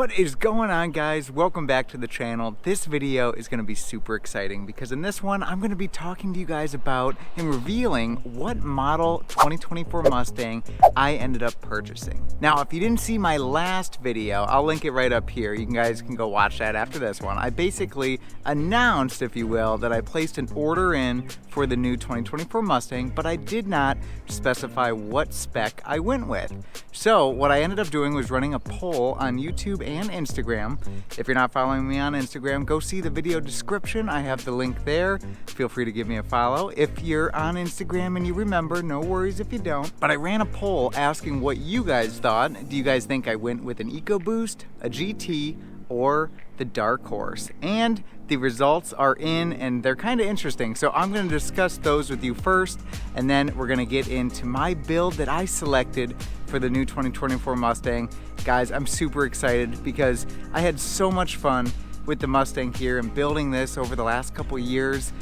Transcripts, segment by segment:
What is going on, guys? Welcome back to the channel. This video is going to be super exciting because in this one I'm going to be talking to you guys about and revealing what model 2024 Mustang I ended up purchasing. Now, if you didn't see my last video, I'll link it right up here. You guys can go watch that after this one. I basically announced, if you will, that I placed an order in for the new 2024 Mustang, but I did not specify what spec I went with. So what I ended up doing was running a poll on YouTube and Instagram. If you're not following me on Instagram, go see the video description. I have the link there. Feel free to give me a follow. If you're on Instagram and you remember, no worries if you don't. But I ran a poll asking what you guys thought. Do you guys think I went with an EcoBoost, a GT, or the Dark Horse? And the results are in, and they're kind of interesting. So I'm going to discuss those with you first, and then we're going to get into my build that I selected for the new 2024 Mustang. Guys, I'm super excited because I had so much fun with the Mustang here and building this over the last couple years.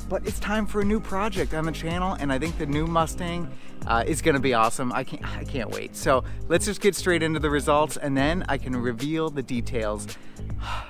But it's time for a new project on the channel, and I think the new Mustang is gonna be awesome. I can't wait. So let's just get straight into the results, and then I can reveal the details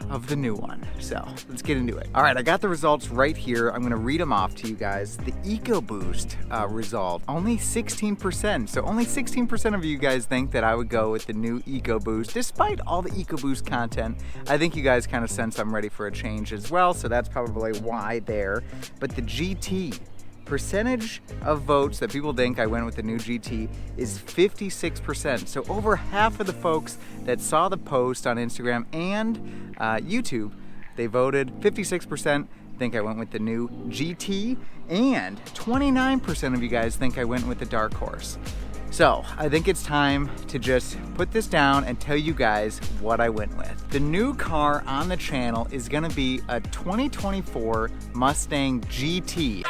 of the new one. So let's get into it. All right, I got the results right here. I'm gonna read them off to you guys. The EcoBoost result, only 16%. So only 16% of you guys think that I would go with the new EcoBoost. Despite all the EcoBoost content, I think you guys kind of sense I'm ready for a change as well. So that's probably why there. But the GT, percentage of votes that people think I went with the new GT is 56%. So over half of the folks that saw the post on Instagram and YouTube, they voted. 56% think I went with the new GT, and 29% of you guys think I went with the Dark Horse. So I think it's time to just put this down and tell you guys what I went with. The new car on the channel is gonna be a 2024 Mustang GT.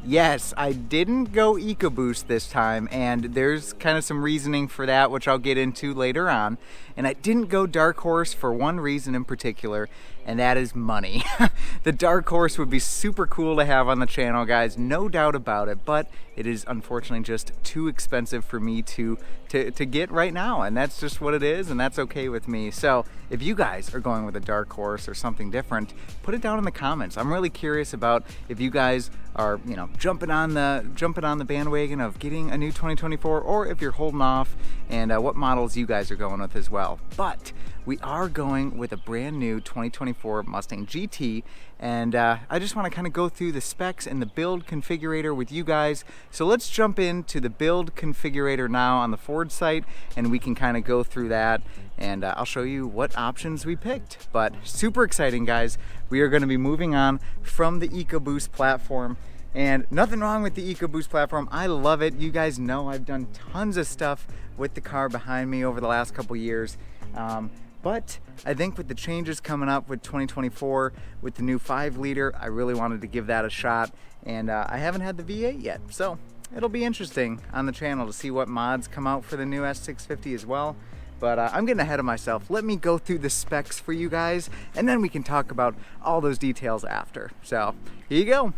Yes, I didn't go EcoBoost this time, and there's kind of some reasoning for that, which I'll get into later on. And I didn't go Dark Horse for one reason in particular, and that is money. The Dark Horse would be super cool to have on the channel, guys, no doubt about it, but it is unfortunately just too expensive for me to get right now, and that's just what it is, and that's okay with me. So if you guys are going with a Dark Horse or something different, put it down in the comments. I'm really curious about if you guys are, you know, jumping on the bandwagon of getting a new 2024, or if you're holding off, and what models you guys are going with as well. But we are going with a brand new 2024 Mustang GT, and I just want to kind of go through the specs and the build configurator with you guys. So let's jump into the build configurator now on the Ford site, and we can kind of go through that, and I'll show you what options we picked. But super exciting, guys. We are going to be moving on from the EcoBoost platform. And nothing wrong with the EcoBoost platform. I love it. You guys know I've done tons of stuff with the car behind me over the last couple years. But I think with the changes coming up with 2024, with the new 5-liter, I really wanted to give that a shot. And I haven't had the V8 yet. So it'll be interesting on the channel to see what mods come out for the new S650 as well. But I'm getting ahead of myself. Let me go through the specs for you guys, and then we can talk about all those details after. So here you go.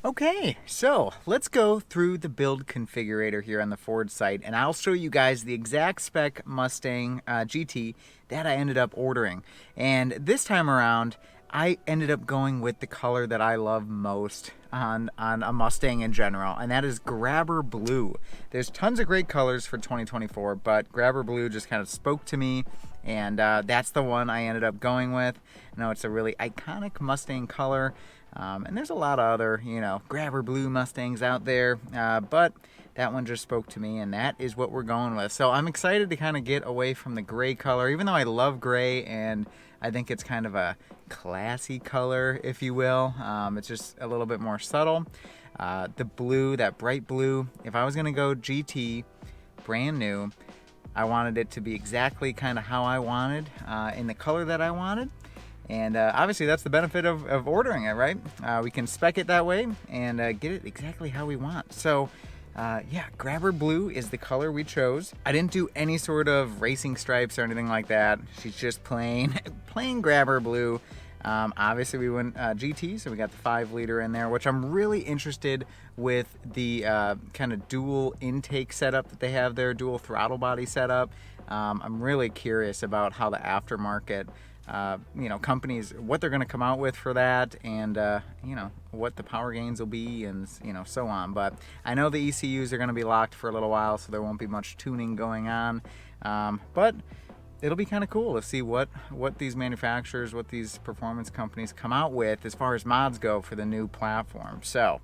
Okay, so let's go through the build configurator here on the Ford site, and I'll show you guys the exact spec Mustang GT that I ended up ordering. And this time around, I ended up going with the color that I love most on a Mustang in general, and that is Grabber Blue. There's tons of great colors for 2024, but Grabber Blue just kind of spoke to me, and that's the one I ended up going with. I know it's a really iconic Mustang color, and there's a lot of other, you know, Grabber Blue Mustangs out there, but that one just spoke to me, and that is what we're going with. So I'm excited to kind of get away from the gray color, even though I love gray, and I think it's kind of a classy color, if you will. It's just a little bit more subtle. The blue, that bright blue, if I was going to go GT, brand new, I wanted it to be exactly kind of how I wanted, in the color that I wanted. And obviously that's the benefit of ordering it, right? We can spec it that way and get it exactly how we want. So yeah, Grabber Blue is the color we chose. I didn't do any sort of racing stripes or anything like that. She's just plain Grabber Blue. Obviously we went GT, so we got the 5-liter in there, which I'm really interested with the kind of dual intake setup that they have there, dual throttle body setup. I'm really curious about how the aftermarket companies, what they're going to come out with for that, and what the power gains will be, and so on. But I know the ECUs are going to be locked for a little while, so there won't be much tuning going on. But it'll be kind of cool to see what these manufacturers, what these performance companies come out with as far as mods go for the new platform. So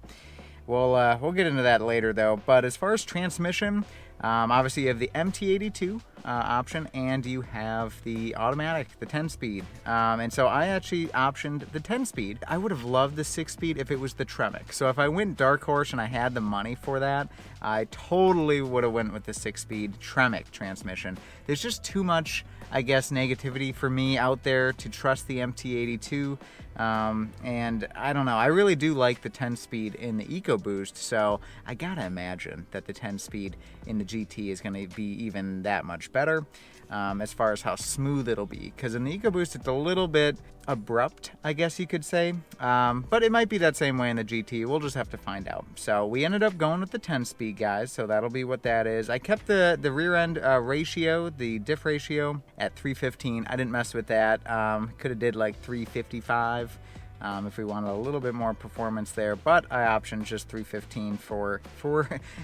we'll get into that later though. But as far as transmission, obviously you have the MT82 option, and you have the automatic, the 10-speed. And so I actually optioned the 10-speed. I would have loved the 6-speed if it was the Tremec. So if I went Dark Horse and I had the money for that, I totally would have went with the 6-speed Tremec transmission. There's just too much, I guess, negativity for me out there to trust the MT82. And I don't know, I really do like the 10-speed in the EcoBoost, so I gotta imagine that the 10-speed in the GT is going to be even that much better as far as how smooth it'll be, because in the EcoBoost it's a little bit abrupt, I guess you could say, but it might be that same way in the GT. We'll just have to find out. So we ended up going with the 10-speed, guys, so that'll be what that is. I kept the rear end ratio, the diff ratio, at 315. I didn't mess with that. Could have did like 355 if we wanted a little bit more performance there, but I optioned just 315 for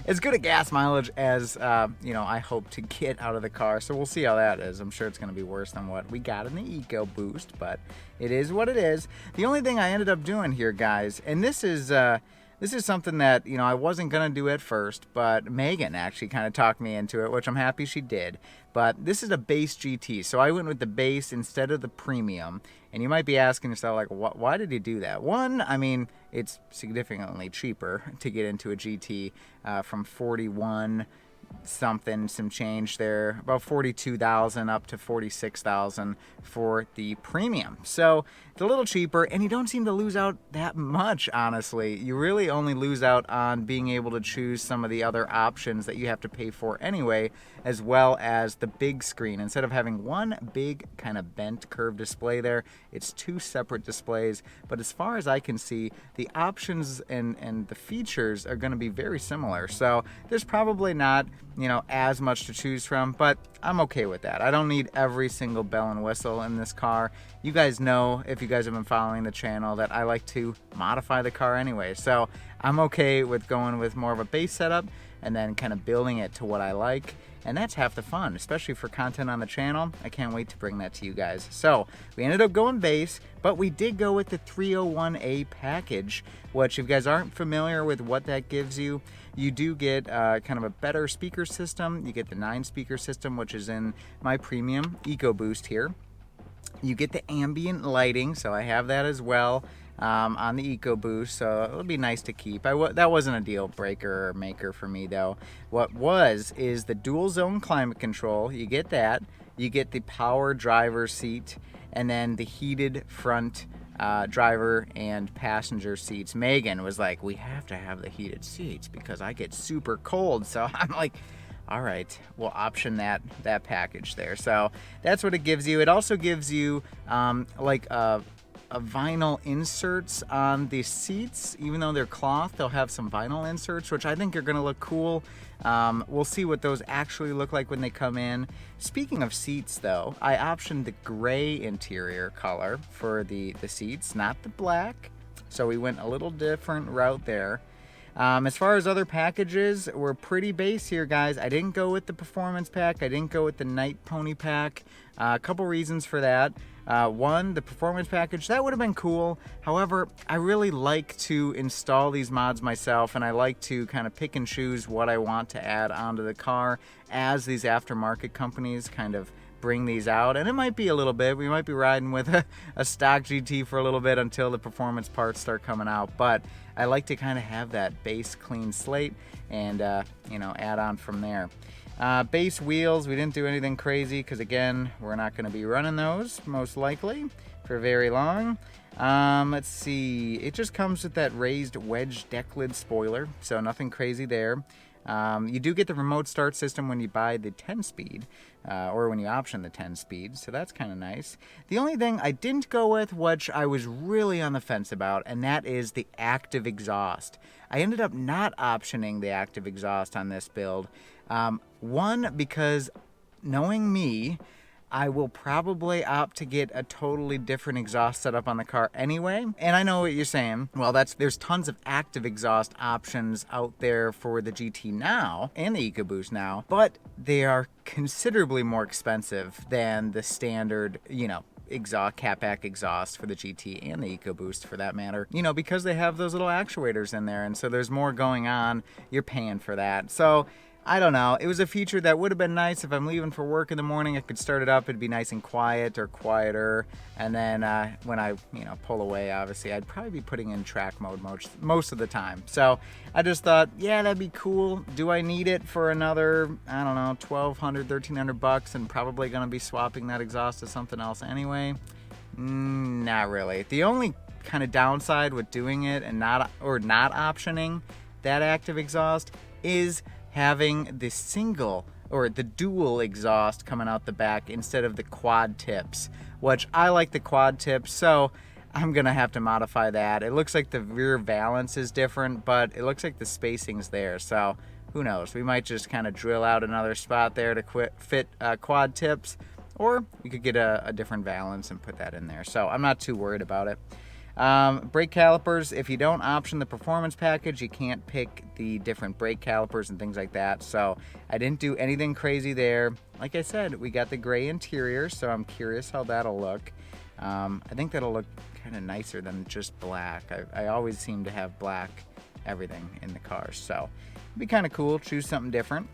as good a gas mileage as I hope to get out of the car. So we'll see how that is. I'm sure it's going to be worse than what we got in the EcoBoost, but it is what it is. The only thing I ended up doing here, guys, and this is something that I wasn't gonna do at first, but Megan actually kind of talked me into it, which I'm happy she did. But this is a base GT, so I went with the base instead of the premium. And you might be asking yourself, like, why did he do that? One, I mean, it's significantly cheaper to get into a GT from 41 something, some change there, about 42,000 up to 46,000 for the premium. So it's a little cheaper, and you don't seem to lose out that much, honestly. You really only lose out on being able to choose some of the other options that you have to pay for anyway, as well as the big screen. Instead of having one big kind of bent curved display there, it's two separate displays. But as far as I can see, the options and the features are going to be very similar. So there's probably not as much to choose from, but I'm okay with that. I don't need every single bell and whistle in this car. You guys know, if you guys have been following the channel, that I like to modify the car anyway. So I'm okay with going with more of a base setup and then kind of building it to what I like. And that's half the fun, especially for content on the channel. I can't wait to bring that to you guys. So we ended up going base, but we did go with the 301A package, which, if you guys aren't familiar with what that gives you, you do get kind of a better speaker system. You get the 9-speaker system, which is in my premium EcoBoost here. You get the ambient lighting, so I have that as well on the EcoBoost, so it'll be nice to keep. That wasn't a deal breaker or maker for me, though. What is the dual zone climate control. You get that. You get the power driver seat, and then the heated front driver and passenger seats. Megan was like, we have to have the heated seats because I get super cold. So I'm like, all right, we'll option that package there. So that's what it gives you. It also gives you like a vinyl inserts on the seats. Even though they're cloth, they'll have some vinyl inserts, which I think are going to look cool. We'll see what those actually look like when they come in. Speaking of seats, though, I optioned the gray interior color for the seats, not the black. So we went a little different route there. As far as other packages, we're pretty base here, guys. I didn't go with the performance pack. I didn't go with the night pony pack. A couple reasons for that. One, the performance package, that would have been cool. However, I really like to install these mods myself, and I like to kind of pick and choose what I want to add onto the car as these aftermarket companies kind of bring these out. And it might be a little bit, we might be riding with a stock GT for a little bit until the performance parts start coming out, but I like to kind of have that base clean slate and add on from there. Base wheels, we didn't do anything crazy because, again, we're not going to be running those most likely for very long. Let's see, it just comes with that raised wedge deck lid spoiler, so nothing crazy there. You do get the remote start system when you buy the 10-speed, or when you option the 10-speed, so that's kind of nice. The only thing I didn't go with, which I was really on the fence about, and that is the active exhaust. I ended up not optioning the active exhaust on this build. One, because knowing me, I will probably opt to get a totally different exhaust setup on the car anyway. And I know what you're saying. Well, there's tons of active exhaust options out there for the GT now and the EcoBoost now, but they are considerably more expensive than the standard, exhaust, catback exhaust for the GT and the EcoBoost for that matter, because they have those little actuators in there, and so there's more going on. You're paying for that. So I don't know. It was a feature that would have been nice if I'm leaving for work in the morning. I could start it up. It'd be nice and quiet or quieter. And then when I, pull away, obviously, I'd probably be putting in track mode most of the time. So I just thought, yeah, that'd be cool. Do I need it for another, I don't know, $1,200, $1,300 and probably going to be swapping that exhaust to something else anyway? Not really. The only kind of downside with doing it and not optioning that active exhaust is having the single or the dual exhaust coming out the back instead of the quad tips, which I like the quad tips, so I'm gonna have to modify that. It looks like the rear valance is different, but it looks like the spacing's there, so who knows? We might just kind of drill out another spot there to fit quad tips, or we could get a different valance and put that in there, so I'm not too worried about it. Brake calipers, if you don't option the performance package, you can't pick the different brake calipers and things like that, so I didn't do anything crazy there. Like I said, we got the gray interior, so I'm curious how that'll look. I think that'll look kind of nicer than just black. I always seem to have black everything in the cars, so it'd be kind of cool, choose something different.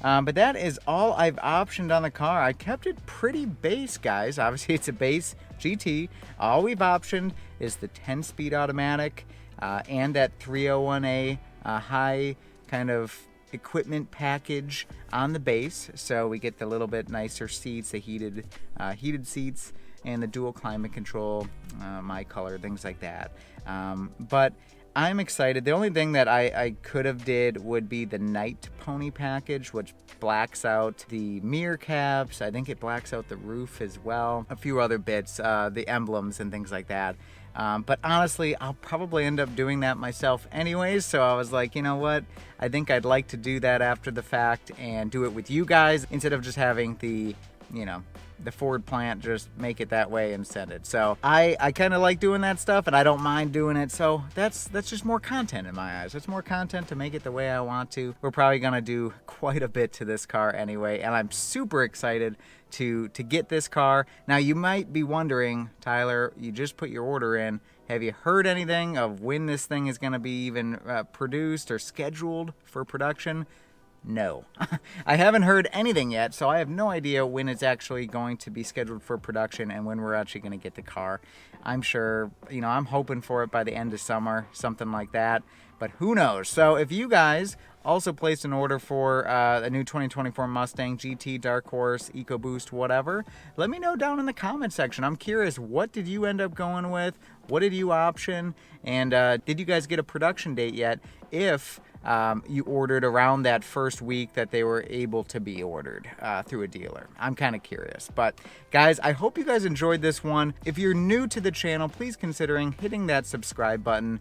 But that is all I've optioned on the car. I kept it pretty base, guys. Obviously, it's a base GT. All we've optioned is the 10-speed automatic and that 301A high kind of equipment package on the base. So we get the little bit nicer seats, the heated seats, and the dual climate control, my color, things like that. But I'm excited. The only thing that I could have did would be the Night Pony package, which blacks out the mirror caps. I think it blacks out the roof as well. A few other bits, the emblems and things like that. But honestly, I'll probably end up doing that myself anyways. So I was like, you know what? I think I'd like to do that after the fact and do it with you guys instead of just having the Ford plant just make it that way and send it. So I kind of like doing that stuff, and I don't mind doing it. So that's just more content in my eyes. It's more content to make it the way I want to. We're probably gonna do quite a bit to this car anyway, and I'm super excited to get this car. Now you might be wondering, Tyler, you just put your order in. Have you heard anything of when this thing is gonna be even produced or scheduled for production? No. I haven't heard anything yet, so I have no idea when it's actually going to be scheduled for production and when we're actually going to get the car. I'm sure, I'm hoping for it by the end of summer, something like that, but who knows? So if you guys also placed an order for a new 2024 Mustang GT, Dark Horse, EcoBoost, whatever, let me know down in the comment section. I'm curious, what did you end up going with? What did you option? And did you guys get a production date yet? If you ordered around that first week that they were able to be ordered through a dealer. I'm kind of curious. But guys, I hope you guys enjoyed this one. If you're new to the channel, please consider hitting that subscribe button.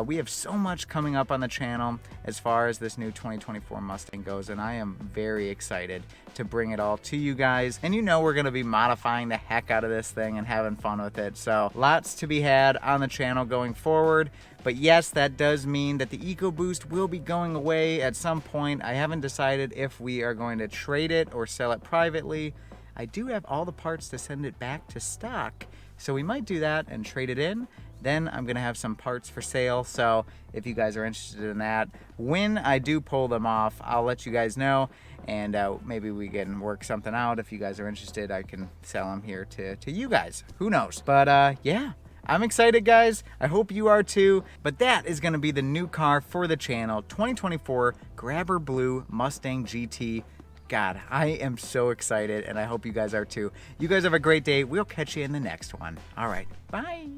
We have so much coming up on the channel as far as this new 2024 Mustang goes, and I am very excited to bring it all to you guys. And we're going to be modifying the heck out of this thing and having fun with it. So lots to be had on the channel going forward. But yes, that does mean that the EcoBoost will be going away at some point. I haven't decided if we are going to trade it or sell it privately. I do have all the parts to send it back to stock, so we might do that and trade it in. Then I'm gonna have some parts for sale, so if you guys are interested in that, when I do pull them off, I'll let you guys know, and maybe we can work something out. If you guys are interested, I can sell them here to you guys. Who knows? But yeah. I'm excited, guys. I hope you are too. But that is going to be the new car for the channel, 2024 Grabber Blue Mustang GT. God, I am so excited, and I hope you guys are too. You guys have a great day. We'll catch you in the next one. All right, bye.